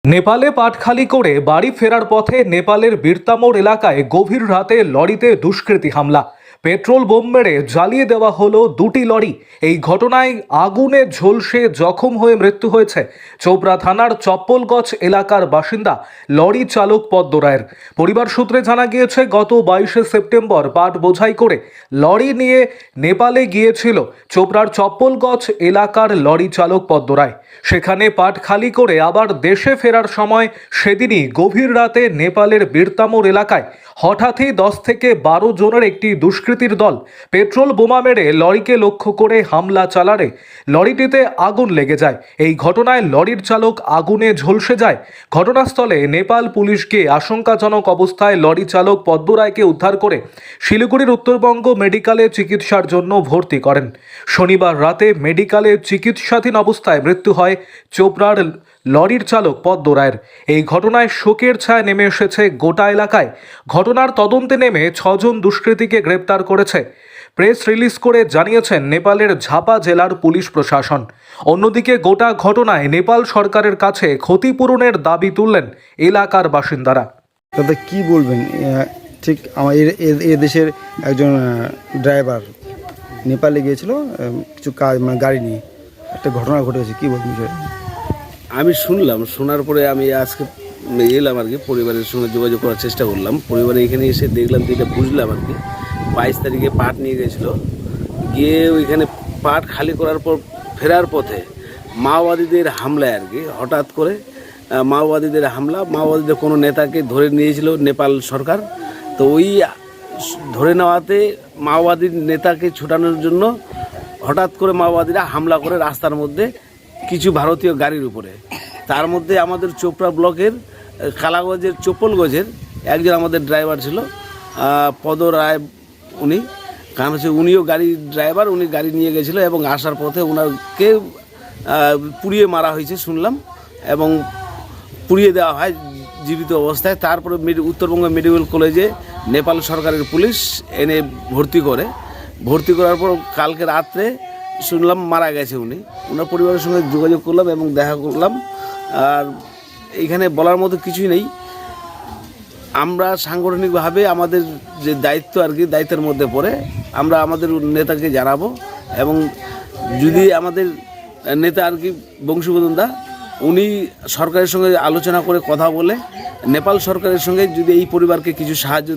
নেপালে পাটখালি করে বাড়ি ফেরার পথে নেপালের বীরতামোর এলাকায় গভীর রাতে লরিতে দুষ্কৃতী হামলা। পেট্রোল বোম মেরে জ্বালিয়ে দেওয়া হলো দুটি লরি। এই ঘটনায় আগুনে ঝলসে জখম হয়ে মৃত্যু হয়েছে চোপড়া থানার চপ্পলগছ এলাকার বাসিন্দা লরি চালক পদ্ম রায়ের। পরিবার সূত্রে জানা গিয়েছে, গত 22শে সেপ্টেম্বর পাট বোঝাই করে লরি নিয়ে নেপালে গিয়েছিল চোপড়ার চপ্পলগছ এলাকার লরি চালক পদ্ম রায়। সেখানে পাট খালি করে আবার দেশে ফেরার সময় সেদিনই গভীর রাতে নেপালের বীরতামোর এলাকায় হঠাৎই 10 থেকে 12 জনের একটি দুষ্কৃতীর দল পেট্রোল বোমা মেরে লরিকে লক্ষ্য করে হামলা চালালে লরিটিতে আগুন লেগে যায়। এই ঘটনায় লরির চালক আগুনে ঝলসে যায়। ঘটনাস্থলে নেপাল পুলিশ গিয়ে আশঙ্কাজনক অবস্থায় লরি চালক পদ্ম রায়কে উদ্ধার করে শিলিগুড়ির উত্তরবঙ্গ মেডিকেলে চিকিৎসার জন্য ভর্তি করেন। শনিবার রাতে মেডিকেলে চিকিৎসাধীন অবস্থায় মৃত্যু হয় চোপড়ার লরির চালক পদ্ম রায়ের। এই ঘটনায় শোকের ছায়া নেমে এসেছে গোটা এলাকায়। ঘটনার তদন্তে নেমে 6 জন দুষ্কৃতীকে গ্রেপ্তার করেছে। প্রেস রিলিজ করে জানিয়েছেন নেপালের ঝাপা জেলার পুলিশ প্রশাসন। অন্যদিকে গোটা ঘটনায় নেপাল সরকারের কাছে ক্ষতিপূরণের দাবি তুললেন এলাকার বাসিন্দারা। দাদা কি বলবেন, ঠিক আমার এ দেশের একজন ড্রাইভার নেপালে গিয়েছিল কিছু কাজ মানে গাড়ি নিয়ে, একটা ঘটনা ঘটেছে, কি বলবেন বিষয়টা? আমি শুনলাম, শোনার পরে আমি আজকে এলাম আর কি, পরিবারের সঙ্গে যোগাযোগ করার চেষ্টা করলাম। পরিবারে এখানে এসে দেখলাম, যেটা বুঝলাম আর কি, 22 তারিখে পাট নিয়ে গেছিলো, গিয়ে ওইখানে পাট খালি করার পর ফেরার পথে মাওবাদীদের হামলায় আর কি, হঠাৎ করে মাওবাদীদের হামলা, মাওবাদীদের কোনো নেতাকে ধরে নিয়েছিল নেপাল সরকার। তো ওই ধরে নেওয়াতে মাওবাদীর নেতাকে ছুটানোর জন্য হঠাৎ করে মাওবাদীরা হামলা করে রাস্তার মধ্যে কিছু ভারতীয় গাড়ির উপরে। তার মধ্যে আমাদের চোপড়া ব্লকের কালাগঞ্জের চপ্পলগঞ্জের একজন আমাদের ড্রাইভার ছিল পদ রায়। উনি কারণ হচ্ছে উনিও গাড়ির ড্রাইভার, উনি গাড়ি নিয়ে গেছিলো এবং আসার পথে ওনাকে পুড়িয়ে মারা হয়েছে শুনলাম, এবং পুড়িয়ে দেওয়া হয় জীবিত অবস্থায়। তারপরে উত্তরবঙ্গ মেডিকেল কলেজে নেপাল সরকারের পুলিশ এনে ভর্তি করার পর কালকে রাত্রে শুনলাম মারা গেছে উনি। ওনার পরিবারের সঙ্গে যোগাযোগ করলাম এবং দেখা করলাম। আর এইখানে বলার মতো কিছুই নেই। আমরা সাংগঠনিকভাবে আমাদের যে দায়িত্ব আর কি, দায়িত্বের মধ্যে পড়ে আমরা আমাদের নেতাকে জানাবো, এবং যদি আমাদের নেতা আর কি বংশীবদন দা, উনি সরকারের সঙ্গে আলোচনা করে কথা বলে নেপাল সরকারের সঙ্গে যদি এই পরিবারকে কিছু সাহায্য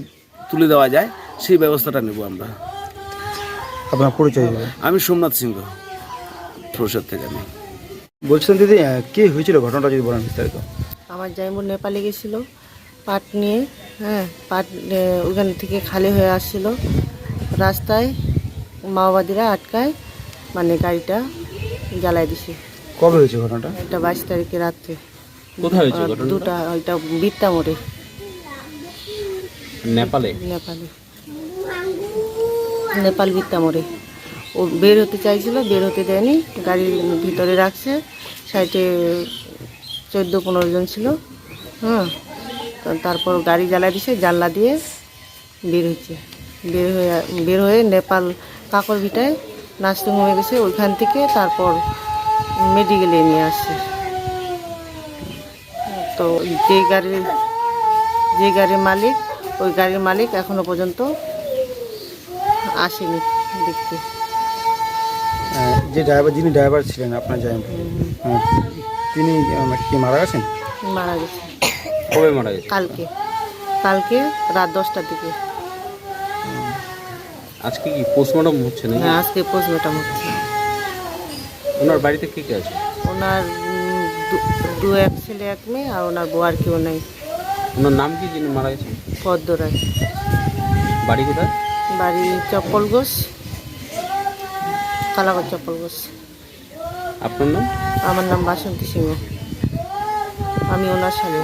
তুলে দেওয়া যায়, সেই ব্যবস্থাটা নেব আমরা। আপনার পরিচয়? আমি সোমনাথ সিংহ, প্রসাদ থেকে। আমি বলছিলাম দিদি, কে হয়েছিল ঘটনাটা যদি বলেন বিস্তারিত। আমার জামাইবাবু নেপালে গেছিলো পাট নিয়ে, পাট ওখান থেকে খালি হয়ে আসছিল। রাস্তায় মাওবাদীরা আটকায়, মানে গাড়িটা জ্বালাই দিছে। কবে হয়েছে ঘটনাটা? এটা 22 তারিখে রাত্রে। কোথায় হয়েছে ঘটনাটা? দুটা, ওইটা বীরতামোড়ে, নেপালে। নেপাল বীরতামোড়ে। ও বের হতে চাইছিল, বের হতে দেয়নি, গাড়ির ভিতরে রাখছে। সাইডে 14-15 জন ছিল। তারপর গাড়ি জ্বালাই দিছে, জানলা দিয়ে বের হয়েছে। বের হয়ে নেপাল কাকরভিটায় নার্সিংহোমে গেছে। ওইখান থেকে তারপর মেডিকেলে নিয়ে আসছে। তো যে গাড়ির মালিক, ওই গাড়ির মালিক এখনো পর্যন্ত আসেনি দেখতে। যে যিনি ড্রাইভার ছিলেন আপনার জামাইবাবু, তিনি কি মারা গেছেন? মারা গেছে। কবে মারা গেছে? কালকে রাত 10টার দিকে। আজকে কি পোস্টমর্টম হচ্ছে না? হ্যাঁ, আজকে পোস্টমর্টম হচ্ছে। ওনার বাড়িতে কে কে আছে? ওনার এক ছেলে এক মেয়ে, আর ওনার বউ আর কেউ নাই। ওনার নাম কি যিনি মারা গেছেন? পদ্ম রায়। বাড়ি কোথায়? বাড়ি চপ্পলগছ, কালাগঞ্জ চপ্পলগছ। আপনার নাম? আমার নাম বাসন্তী সিংহ, আমি ওনার স্বামী।